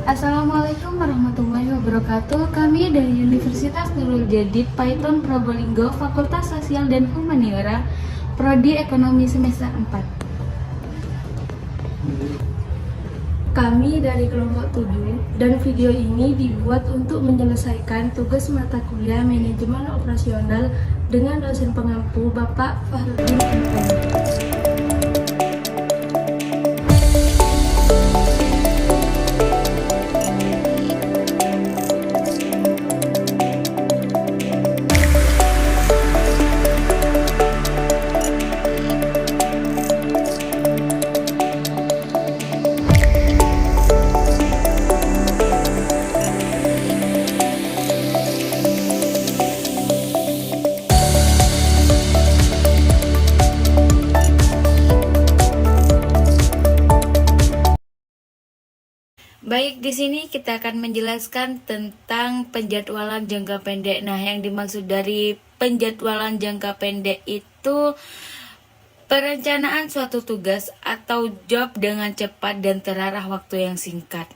Assalamualaikum warahmatullahi wabarakatuh. Kami dari Universitas Nurul Jadid Python Probolinggo, Fakultas Sosial dan Humaniora, Prodi Ekonomi semester 4. Kami dari kelompok 7 dan video ini dibuat untuk menyelesaikan tugas mata kuliah Manajemen Operasional dengan dosen pengampu Bapak Fahrudin Effendi. Baik, di sini kita akan menjelaskan tentang penjadwalan jangka pendek. Nah, yang dimaksud dari penjadwalan jangka pendek itu perencanaan suatu tugas atau job dengan cepat dan terarah waktu yang singkat.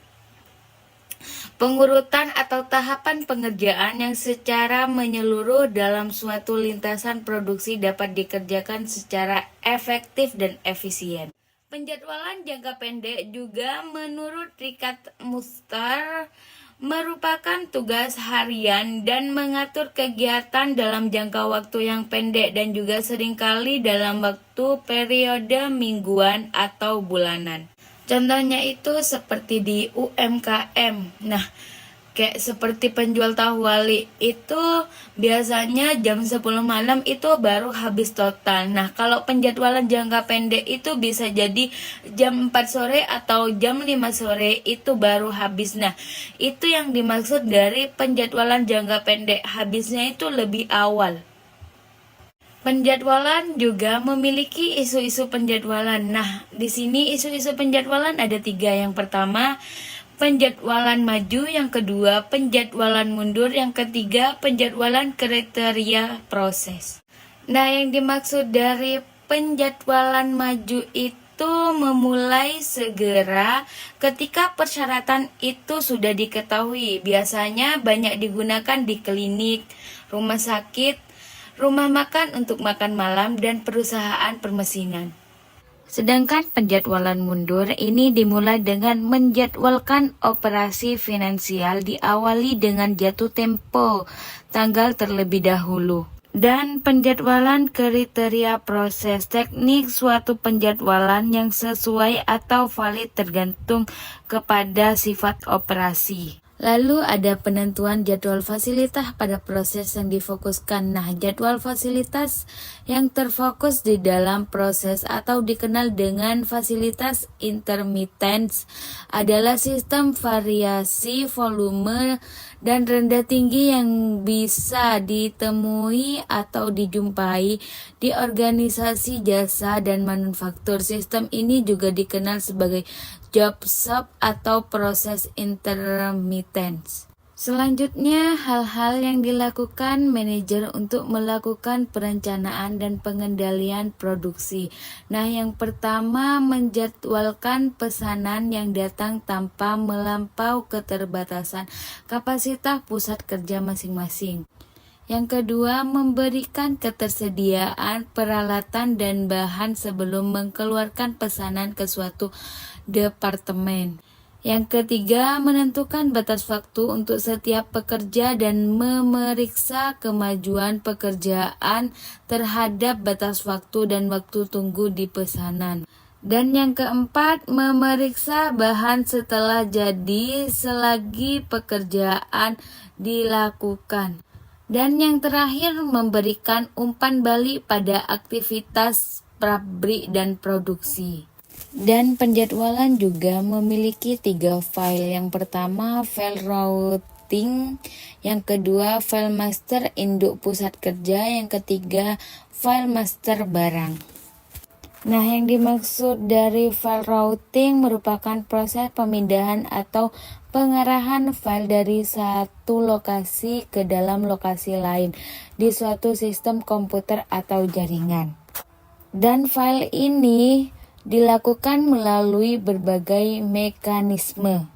Pengurutan atau tahapan pengerjaan yang secara menyeluruh dalam suatu lintasan produksi dapat dikerjakan secara efektif dan efisien. Penjadwalan jangka pendek juga menurut Richard Muster merupakan tugas harian dan mengatur kegiatan dalam jangka waktu yang pendek dan juga seringkali dalam waktu periode mingguan atau bulanan. Contohnya itu seperti di UMKM. Nah, kayak seperti penjual tahu wali itu biasanya jam 10 malam itu baru habis total. Nah, kalau penjadwalan jangka pendek itu bisa jadi jam 4 sore atau jam 5 sore itu baru habis. Nah, itu yang dimaksud dari penjadwalan jangka pendek, habisnya itu lebih awal. Penjadwalan juga memiliki isu-isu penjadwalan. Nah, di sini isu-isu penjadwalan ada 3. Yang pertama, penjadwalan maju, yang kedua penjadwalan mundur, yang ketiga penjadwalan kriteria proses. Nah, yang dimaksud dari penjadwalan maju itu memulai segera ketika persyaratan itu sudah diketahui. Biasanya banyak digunakan di klinik, rumah sakit, rumah makan untuk makan malam, dan perusahaan permesinan. Sedangkan penjadwalan mundur ini dimulai dengan menjadwalkan operasi finansial diawali dengan jatuh tempo tanggal terlebih dahulu. Dan penjadwalan kriteria proses, teknik suatu penjadwalan yang sesuai atau valid tergantung kepada sifat operasi. Lalu ada penentuan jadwal fasilitas pada proses yang difokuskan. Nah, jadwal fasilitas yang terfokus di dalam proses atau dikenal dengan fasilitas intermittence adalah sistem variasi volume dan rendah tinggi yang bisa ditemui atau dijumpai di organisasi jasa dan manufaktur. Sistem ini juga dikenal sebagai job shop atau proses intermittence. Selanjutnya, hal-hal yang dilakukan manajer untuk melakukan perencanaan dan pengendalian produksi. Nah, yang pertama, menjadwalkan pesanan yang datang tanpa melampau keterbatasan kapasitas pusat kerja masing-masing. Yang kedua, memberikan ketersediaan peralatan dan bahan sebelum mengeluarkan pesanan ke suatu departemen. Yang ketiga, menentukan batas waktu untuk setiap pekerja dan memeriksa kemajuan pekerjaan terhadap batas waktu dan waktu tunggu di pesanan. Dan yang keempat, memeriksa bahan setelah jadi selagi pekerjaan dilakukan. Dan yang terakhir, memberikan umpan balik pada aktivitas pabrik dan produksi. Dan penjadwalan juga memiliki 3 file. Yang pertama, file routing, yang kedua, file master induk pusat kerja, yang ketiga, file master barang. Nah, yang dimaksud dari file routing merupakan proses pemindahan atau pengarahan file dari satu lokasi ke dalam lokasi lain di suatu sistem komputer atau jaringan. Dan file ini dilakukan melalui berbagai mekanisme.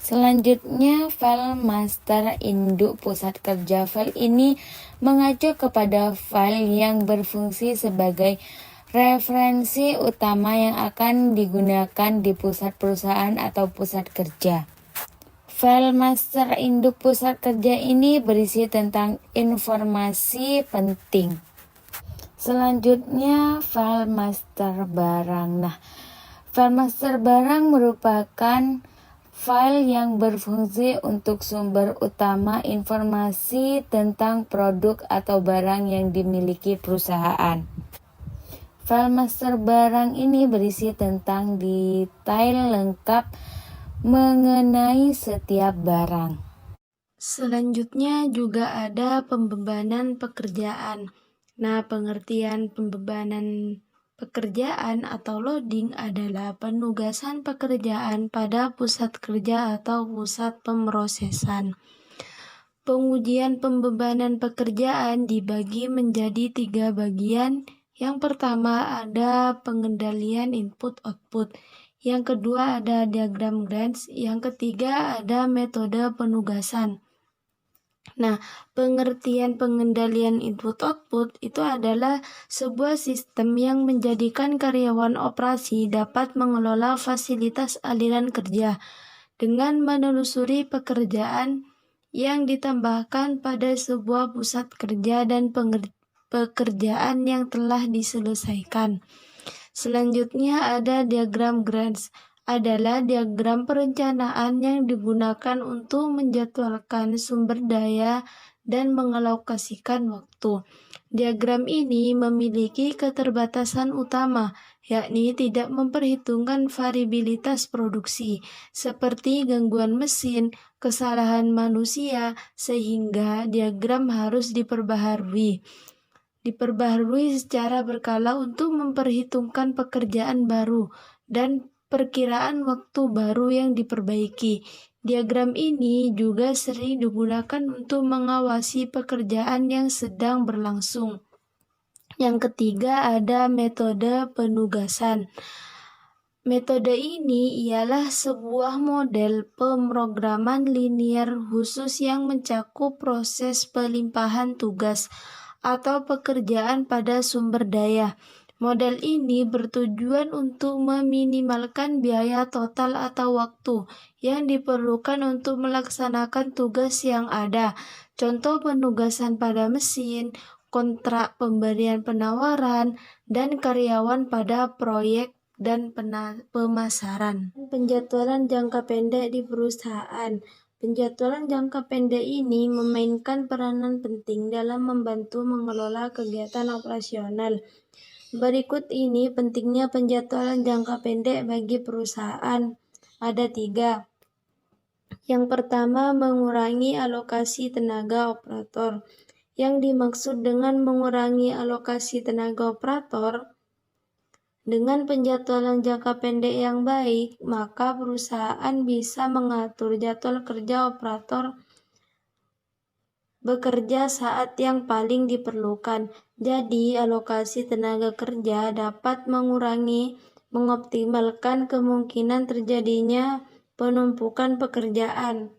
Selanjutnya, file master induk pusat kerja. File ini mengacu kepada file yang berfungsi sebagai referensi utama yang akan digunakan di pusat perusahaan atau pusat kerja. File master induk pusat kerja ini berisi tentang informasi penting. Selanjutnya, file master barang. Nah, file master barang merupakan file yang berfungsi untuk sumber utama informasi tentang produk atau barang yang dimiliki perusahaan. File master barang ini berisi tentang detail lengkap mengenai setiap barang. Selanjutnya juga ada pembebanan pekerjaan. Nah, pengertian pembebanan pekerjaan atau loading adalah penugasan pekerjaan pada pusat kerja atau pusat pemrosesan. Pengujian pembebanan pekerjaan dibagi menjadi 3 bagian. Yang pertama ada pengendalian input-output. Yang kedua ada diagram Grants. Yang ketiga ada metode penugasan. Nah, pengertian pengendalian input-output itu adalah sebuah sistem yang menjadikan karyawan operasi dapat mengelola fasilitas aliran kerja dengan menelusuri pekerjaan yang ditambahkan pada sebuah pusat kerja dan pekerjaan yang telah diselesaikan. Selanjutnya ada diagram Grants, adalah diagram perencanaan yang digunakan untuk menjadwalkan sumber daya dan mengalokasikan waktu. Diagram ini memiliki keterbatasan utama, yakni tidak memperhitungkan variabilitas produksi, seperti gangguan mesin, kesalahan manusia, sehingga diagram harus diperbaharui secara berkala untuk memperhitungkan pekerjaan baru dan perkiraan waktu baru yang diperbaiki. Diagram ini juga sering digunakan untuk mengawasi pekerjaan yang sedang berlangsung. Yang ketiga ada metode penugasan. Metode ini ialah sebuah model pemrograman linear khusus yang mencakup proses pelimpahan tugas atau pekerjaan pada sumber daya. Model ini bertujuan untuk meminimalkan biaya total atau waktu yang diperlukan untuk melaksanakan tugas yang ada. Contoh penugasan pada mesin, kontrak pemberian penawaran, dan karyawan pada proyek dan pemasaran. Penjadwalan jangka pendek di perusahaan. Penjadwalan jangka pendek ini memainkan peranan penting dalam membantu mengelola kegiatan operasional. Berikut ini pentingnya penjadwalan jangka pendek bagi perusahaan. Ada 3. Yang pertama, mengurangi alokasi tenaga operator. Yang dimaksud dengan mengurangi alokasi tenaga operator, dengan penjadwalan jangka pendek yang baik, maka perusahaan bisa mengatur jadwal kerja operator bekerja saat yang paling diperlukan. Jadi, alokasi tenaga kerja dapat mengoptimalkan kemungkinan terjadinya penumpukan pekerjaan.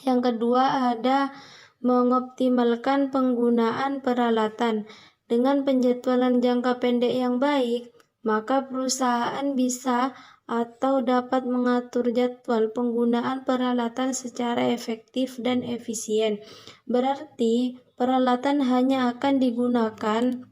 Yang kedua ada mengoptimalkan penggunaan peralatan. Dengan penjadwalan jangka pendek yang baik, maka perusahaan bisa atau dapat mengatur jadwal penggunaan peralatan secara efektif dan efisien. Berarti, peralatan hanya akan digunakan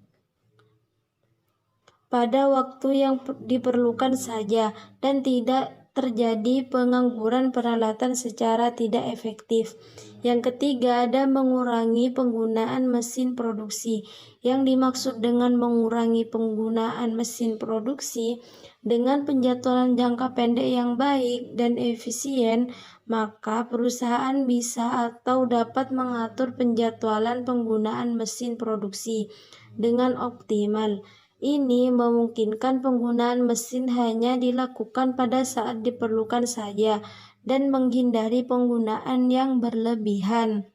pada waktu yang diperlukan saja dan tidak terjadi pengangguran peralatan secara tidak efektif. Yang ketiga ada mengurangi penggunaan mesin produksi. Yang dimaksud dengan mengurangi penggunaan mesin produksi, dengan penjadwalan jangka pendek yang baik dan efisien, maka perusahaan bisa atau dapat mengatur penjadwalan penggunaan mesin produksi dengan optimal. Ini memungkinkan penggunaan mesin hanya dilakukan pada saat diperlukan saja dan menghindari penggunaan yang berlebihan.